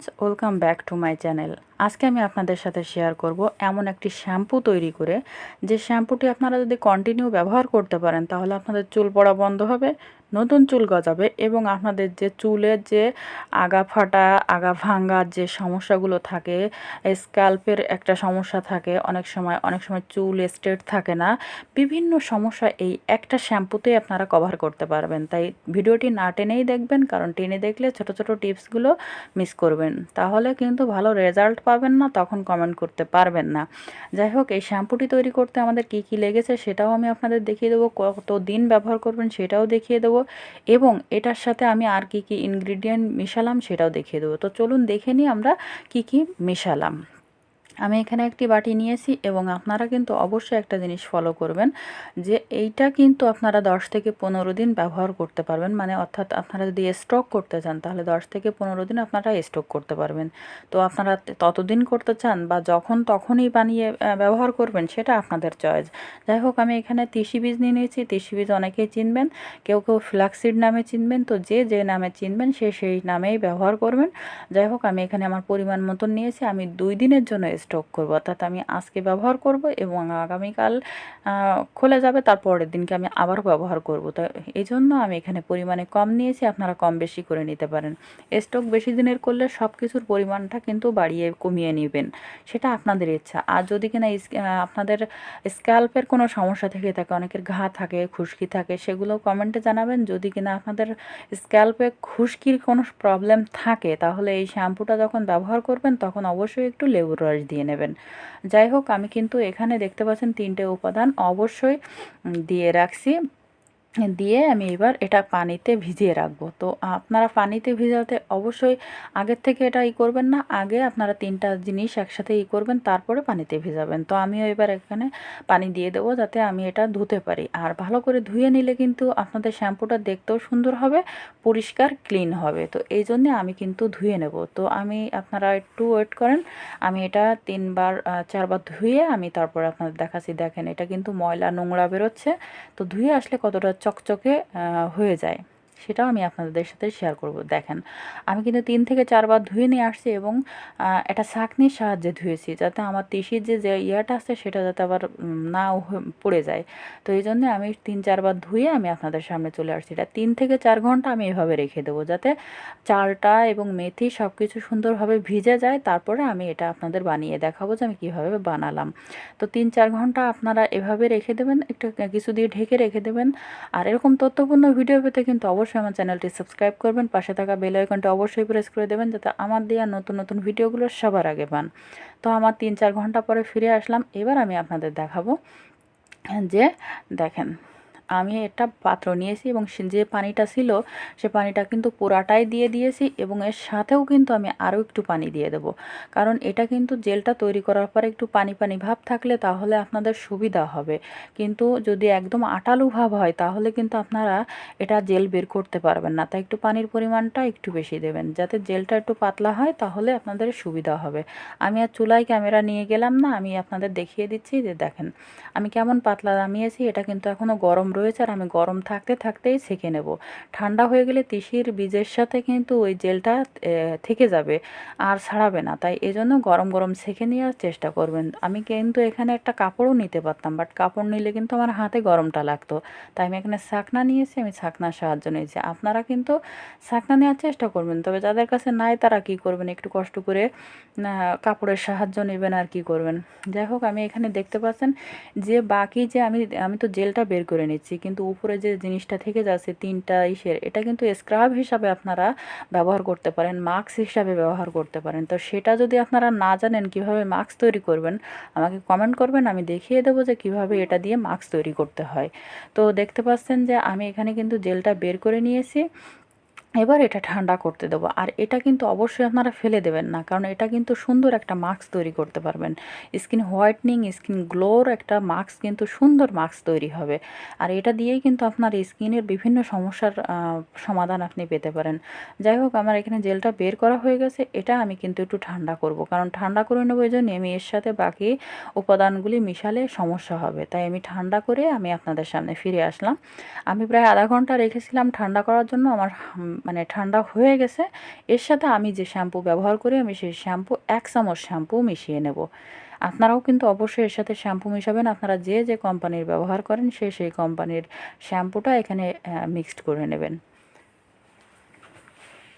Friends, welcome back to my channel. আজকে আমি আপনাদের সাথে শেয়ার করব এমন একটি শ্যাম্পু তৈরি করে, যে শ্যাম্পুটি আপনারা যদি কন্টিনিউ ব্যবহার করতে পারেন তাহলে আপনাদের চুল পড়া বন্ধ হবে, নতুন চুল গজাবে এবং আপনাদের যে চুলের যে আগা ফাটা আগা ভাঙ্গার যে সমস্যাগুলো থাকে, স্ক্যাল্পের একটা সমস্যা থাকে, অনেক সময় চুল স্ট্রেট থাকে না, বিভিন্ন সমস্যা এই একটা শ্যাম্পুতেই আপনারা কভার করতে পারবেন। তাই ভিডিওটি না টেনেই দেখবেন, কারণ টেনে দেখলে ছোট ছোট টিপসগুলো মিস করবেন, তাহলে কিন্তু ভালো রেজাল্ট পাবেন না, তখন কমেন্ট করতে পারবেন না। যাই হোক, এই শ্যাম্পুটি তৈরি করতে আমাদের কি কি লেগেছে সেটাও আমি আপনাদের দেখিয়ে দেবো, কত দিন ব্যবহার করবেন সেটাও দেখিয়ে দেবো, এবং এটার সাথে আমি আর কি কি ইনগ্রিডিয়েন্ট মিশালাম সেটাও দেখিয়ে দেবো। তো চলুন দেখে নিই আমরা কি কি মেশালাম। আমি এখানে একটি বাটি নিয়েছি এবং আপনারা কিন্তু অবশ্যই একটা জিনিস ফলো করবেন, যে এইটা কিন্তু আপনারা 10 থেকে 15 দিন ব্যবহার করতে পারবেন, মানে অর্থাৎ আপনারা যদি স্টক করতে চান তাহলে 10 থেকে 15 দিন আপনারা স্টক করতে পারবেন। তো আপনারা ততদিন করতে চান বা যখন তখনই বানিয়ে ব্যবহার করবেন, সেটা আপনাদের চয়েস। যাই হোক, আমি এখানে তিসি বীজ নিয়ে নিয়েছি। তিসি বীজ অনেকেই চিনবেন, কেউ কেউ ফ্লাক্সিড নামে চিনবেন, তো যে যে নামে চিনবেন সে সেই নামেই ব্যবহার করবেন। যাই হোক, আমি এখানে আমার পরিমাণ মতন নিয়েছি। আমি 2 দিনের জন্য স্টক করব, অর্থাৎ আমি আজকে ব্যবহার করব এবং আগামীকাল খুলে যাবে, তার পরের দিনকে আমি আবারও ব্যবহার করব। তো এই জন্য আমি এখানে পরিমাণে কম নিয়েছি, আপনারা কম বেশি করে নিতে পারেন। স্টক বেশি দিনের করলে সব কিছুর পরিমাণটা কিন্তু বাড়িয়ে কমিয়ে নেবেন, সেটা আপনাদের ইচ্ছা। আর যদি কিনা আপনাদের স্ক্যাল্পের কোনো সমস্যা থেকে থাকে, অনেকের ঘা থাকে, খুশকি থাকে, সেগুলো কমেন্টে জানাবেন। যদি কিনা আপনাদের স্ক্যাল্পে খুশকির কোনো প্রবলেম থাকে তাহলে এই শ্যাম্পুটা যখন ব্যবহার করবেন তখন অবশ্যই একটু লেবুর রস দিয়ে নেবেন। যাই হোক, আমি কিন্তু এখানে দেখতে পাচ্ছেন 3টে উপাদান অবশ্যই দিয়ে রাখছি। দিয়ে আমি এবার এটা পানিতে ভিজিয়ে রাখবো। তো আপনারা পানিতে ভিজাতে অবশ্যই আগের থেকে এটা করবেন না, আগে আপনারা 3টা জিনিস একসাথে করবেন, তারপরে পানিতে ভিজাবেন। তো আমিও এবার এখানে পানি দিয়ে দেবো যাতে আমি এটা ধুতে পারি। আর ভালো করে ধুয়ে নিলে কিন্তু আপনাদের শ্যাম্পুটা দেখতেও সুন্দর হবে, পরিষ্কার ক্লিন হবে। তো এই জন্যে আমি কিন্তু ধুয়ে নেব। তো আপনারা একটু ওয়েট করেন, আমি এটা 4বার ধুয়ে আমি তারপরে আপনাদের দেখাচ্ছি। দেখেন, এটা কিন্তু ময়লা নোংরা বেরোচ্ছে। তো ধুয়ে আসলে কতটা চকচকে হয়ে যায় সেটাও আমি আপনাদের সাথে শেয়ার করব। দেখেন, আমি কিন্তু 3 থেকে 4বার ধুয়ে নিয়ে আসছি এবং এটা ছাঁকনির সাহায্যে ধুয়েছি, যাতে আমার তিসির যে ইয়াটা আছে সেটা যাতে আবার না পড়ে যায়। তো এই জন্যে আমি 3-4বার ধুয়ে আমি আপনাদের সামনে চলে আসছি। এটা 3 থেকে 4 ঘন্টা আমি এভাবে রেখে দেবো, যাতে চালটা এবং মেথি সব কিছু সুন্দরভাবে ভিজে যায়। তারপরে আমি এটা আপনাদের বানিয়ে দেখাবো যে আমি কীভাবে বানালাম। তো 3-4 ঘন্টা আপনারা এভাবে রেখে দেবেন, একটু কিছু দিয়ে ঢেকে রেখে দেবেন। আর এরকম তথ্যপূর্ণ ভিডিও পেতে কিন্তু অবশ্যই আমার চ্যানেলটি সাবস্ক্রাইব করবেন, পাশে থাকা বেল আইকনটি অবশ্যই প্রেস করে দেবেন, যাতে আমার দেওয়া নতুন নতুন ভিডিওগুলো সবার আগে পান। তো আমার 3-4 ঘন্টা পরে ফিরে আসলাম। এবার আমি আপনাদের দেখাবো যে দেখেন, আমি একটা পাত্র নিয়েছি এবং যে পানিটা ছিল সে পানিটা কিন্তু পুরাটাই দিয়ে দিয়েছি, এবং এর সাথেও কিন্তু আমি আরও একটু পানি দিয়ে দেবো, কারণ এটা কিন্তু জেলটা তৈরি করার পরে একটু পানি পানি ভাব থাকলে তাহলে আপনাদের সুবিধা হবে। কিন্তু যদি একদম আটালু ভাব হয় তাহলে কিন্তু আপনারা এটা জেল বের করতে পারবেন না। তাই একটু পানির পরিমাণটা একটু বেশি দেবেন, যাতে জেলটা একটু পাতলা হয়, তাহলে আপনাদের সুবিধা হবে। আমি আর চুলায় ক্যামেরা নিয়ে গেলাম না, আমি আপনাদের দেখিয়ে দিচ্ছি যে দেখেন আমি কেমন পাতলা নামিয়েছি। এটা কিন্তু এখনও গরম রয়েছে, আর আমি গরম থাকতে থাকতেই ছেঁকে নেব। ঠান্ডা হয়ে গেলে তিসির বীজের সাথে কিন্তু ওই জেলটা থেকে যাবে, আর ছাড়াবে না। তাই এজন্য গরম গরম ছেঁকে নেওয়ার চেষ্টা করবেন। আমি কিন্তু এখানে একটা কাপড়ও নিতে পারতাম, বাট কাপড় নিলে কিন্তু আমার হাতে গরমটা লাগতো, তাই আমি এখানে ছাকনা নিয়েছি, আমি ছাকনার সাহায্য নিয়েছি। আপনারা কিন্তু ছাকনা নেওয়ার চেষ্টা করবেন, তবে যাদের কাছে নাই তারা কি করবেন, একটু কষ্ট করে কাপড়ের সাহায্য নেবেন আর কি করবেন। যাই হোক, আমি এখানে দেখতে পাচ্ছেন যে বাকি যে আমি তো জেলটা বের করে নিচ্ছি, কিন্তু উপরে যে জিনিসটা থেকে যাচ্ছে 3টা এটা কিন্তু স্ক্রাব হিসাবে আপনারা ব্যবহার করতে পারেন, মাস্ক হিসাবে ব্যবহার করতে পারেন। তো সেটা যদি আপনারা না জানেন কিভাবে মাস্ক তৈরি করবেন, আমাকে কমেন্ট করবেন, আমি দেখিয়ে দেবো যে কিভাবে এটা দিয়ে মাস্ক তৈরি করতে হয়। তো দেখতে পাচ্ছেন যে আমি এখানে কিন্তু জেলটা বের করে নিয়েছি। এবার এটা ঠান্ডা করতে দেবো। আর এটা কিন্তু অবশ্যই আপনারা ফেলে দেবেন না, কারণ এটা কিন্তু সুন্দর একটা মাস্ক তৈরি করতে পারবেন। স্কিন হোয়াইটনিং, স্কিন গ্লোর একটা মাস্ক, কিন্তু সুন্দর মাস্ক তৈরি হবে। আর এটা দিয়েই কিন্তু আপনার স্কিনের বিভিন্ন সমস্যার সমাধান আপনি পেতে পারেন। যাই হোক, আমার এখানে জেলটা বের করা হয়ে গেছে। এটা আমি কিন্তু একটু ঠান্ডা করব, কারণ ঠান্ডা করে নেবো এই জন্য আমি এর সাথে বাকি উপাদানগুলি মিশালে সমস্যা হবে। তাই আমি ঠান্ডা করে আমি আপনাদের সামনে ফিরে আসলাম। আমি প্রায় আধা ঘন্টা রেখেছিলাম ঠান্ডা করার জন্য। আমার মানে ঠান্ডা হয়ে গেছে, এর সাথে আমি যে শ্যাম্পু ব্যবহার করি আমি সেই শ্যাম্পু 1 চামচ শ্যাম্পু মিশিয়ে নেব। আপনারাও কিন্তু অবশ্যই এর সাথে শ্যাম্পু মিশাবেন। আপনারা যে কোম্পানির ব্যবহার করেন সেই কোম্পানির শ্যাম্পুটা এখানে মিক্সড করে নেবেন।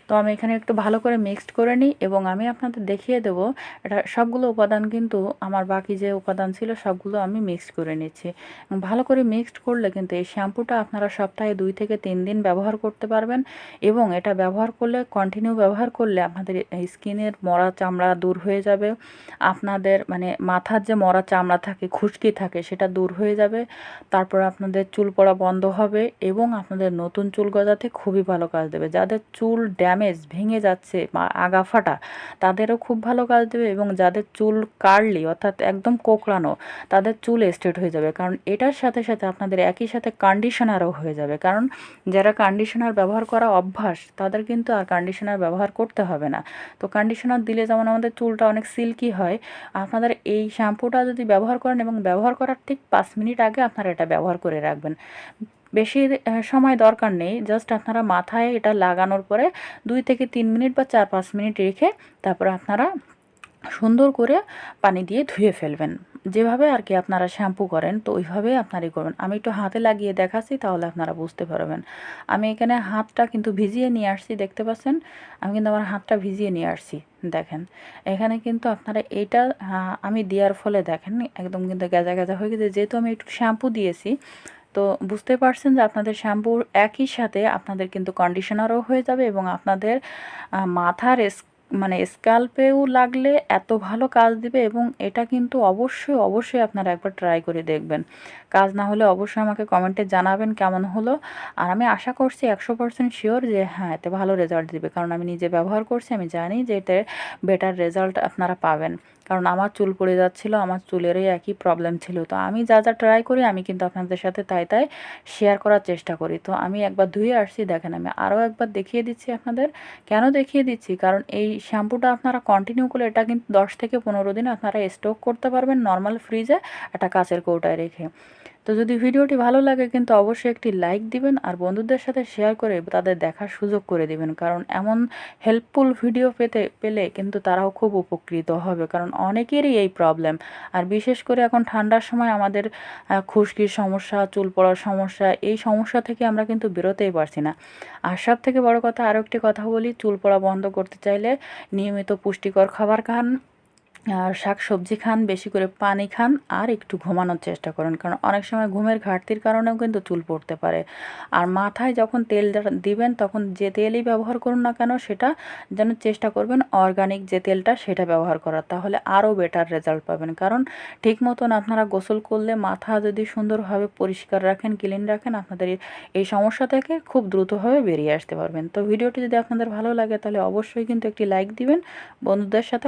তো আমি এখানে একটু ভালো করে মিক্সড করে নিই এবং আমি আপনাদের দেখিয়ে দেবো এটা সবগুলো উপাদান কিন্তু আমার বাকি যে উপাদান ছিল সবগুলো আমি মিক্সড করে নিচ্ছি। ভালো করে মিক্সড করলে কিন্তু এই শ্যাম্পুটা আপনারা সপ্তাহে 2 থেকে 3 দিন ব্যবহার করতে পারবেন এবং এটা ব্যবহার করলে কন্টিনিউ ব্যবহার করলে আপনাদের স্কিনের মরা চামড়া দূর হয়ে যাবে, আপনাদের মানে মাথার যে মরা চামড়া থাকে খুশকি থাকে সেটা দূর হয়ে যাবে, তারপর আপনাদের চুল পড়া বন্ধ হবে এবং আপনাদের নতুন চুল গজাতে খুবই ভালো কাজ দেবে। যাদের চুল ড্যামেজ ভেঙে যাচ্ছে বা আগা ফাটা তাদেরও খুব ভালো কাজ দেবে এবং যাদের চুল কার্লি অর্থাৎ একদম কোঁকড়ানো তাদের চুল স্ট্রেট হয়ে যাবে, কারণ এটার সাথে সাথে আপনাদের একই সাথে কন্ডিশনারও হয়ে যাবে। কারণ যারা কন্ডিশনার ব্যবহার করা অভ্যাস তাদের কিন্তু আর কন্ডিশনার ব্যবহার করতে হবে না। তো কন্ডিশনার দিলে যেমন আমাদের চুলটা অনেক সিল্কি হয়, আপনাদের এই শ্যাম্পুটা যদি ব্যবহার করেন এবং ব্যবহার করার ঠিক 5 মিনিট আগে আপনারা এটা ব্যবহার করে রাখবেন। বেশি সময় দরকার নেই, জাস্ট আপনারা মাথায় এটা লাগানোর পরে 2 থেকে 3 মিনিট বা 4-5 মিনিট রেখে তারপরে আপনারা সুন্দর করে পানি দিয়ে ধুয়ে ফেলবেন। যেভাবে আর কি আপনারা শ্যাম্পু করেন তো ওইভাবে আপনারাই করবেন। আমি একটু হাতে লাগিয়ে দেখাচ্ছি তাহলে আপনারা বুঝতে পারবেন। আমি এখানে হাতটা কিন্তু ভিজিয়ে নিয়ে আসছি, দেখতে পাচ্ছেন আমি কিন্তু আমার হাতটা ভিজিয়ে নিয়ে আসছি। দেখেন এখানে কিন্তু আপনারা এইটা আমি দেওয়ার ফলে দেখেন একদম কিন্তু গেজা গেজা হয়ে গেছে, যেহেতু আমি একটু শ্যাম্পু দিয়েছি। তো বুঝতে পারছেন যে আপনাদের শ্যাম্পুর একই সাথে আপনাদের কিন্তু কন্ডিশনারও হয়ে যাবে এবং আপনাদের মাথার মানে স্ক্যাল্পেও লাগলে এত ভালো কাজ দিবে এবং এটা কিন্তু অবশ্যই অবশ্যই আপনারা একবার ট্রাই করে দেখবেন। কাজ না হলে অবশ্যই আমাকে কমেন্টে জানাবেন কেমন হলো। আর আমি আশা করছি 100% শিওর যে হ্যাঁ এতে ভালো রেজাল্ট দিবে, কারণ আমি নিজে ব্যবহার করছি, আমি জানি যে এতে বেটার রেজাল্ট আপনারা পাবেন। কারণ আমার চুল পড়ে যাচ্ছিলো, আমার চুলেরই একই প্রবলেম ছিল। তো আমি যা ট্রাই করি আমি কিন্তু আপনাদের সাথে তাই শেয়ার করার চেষ্টা করি। তো আমি একবার ধুয়ে আসছি, দেখেন আমি আরও একবার দেখিয়ে দিচ্ছি আপনাদের। কেন দেখিয়ে দিচ্ছি, কারণ এই শ্যাম্পুটা আপনারা কন্টিনিউ করলে এটা কিন্তু 10 থেকে 15 দিন আপনারা স্টক করতে পারবেন নর্মাল ফ্রিজে একটা কাঁচের কৌটায় রেখে। তো যদি ভিডিওটি ভালো লাগে কিন্তু অবশ্যই একটি লাইক দিবেন আর বন্ধুদের সাথে শেয়ার করে তাদের দেখার সুযোগ করে দিবেন, কারণ এমন হেল্পফুল ভিডিও পেলে কিন্তু তারাও খুব উপকৃত হবে, কারণ অনেকেরই এই প্রবলেম। আর বিশেষ করে এখন ঠান্ডার সময় আমাদের খুশকির সমস্যা, চুল পড়ার সমস্যা, এই সমস্যা থেকে আমরা কিন্তু বেরোতেই পারছি না। আর সব থেকে বড় কথা আরও একটি কথা বলি, চুল পড়া বন্ধ করতে চাইলে নিয়মিত পুষ্টিকর খাবার খান, আর শাক সবজি খান, বেশি করে পানি খান আর একটু ঘুমানোর চেষ্টা করুন, কারণ অনেক সময় ঘুমের ঘাটতির কারণেও কিন্তু চুল পড়তে পারে। আর মাথায় যখন তেল দিবেন তখন যে তেলই ব্যবহার করুন না কেন সেটা যেন চেষ্টা করবেন অর্গানিক যে তেলটা সেটা ব্যবহার করার, তাহলে আরও বেটার রেজাল্ট পাবেন। কারণ ঠিক মতন আপনারা গোসল করলে মাথা যদি সুন্দরভাবে পরিষ্কার রাখেন, ক্লিন রাখেন, আপনাদের এই সমস্যা থেকে খুব দ্রুতভাবে বেরিয়ে আসতে পারবেন। তো ভিডিওটি যদি আপনাদের ভালো লাগে তাহলে অবশ্যই কিন্তু একটি লাইক দিবেন, বন্ধুদের সাথে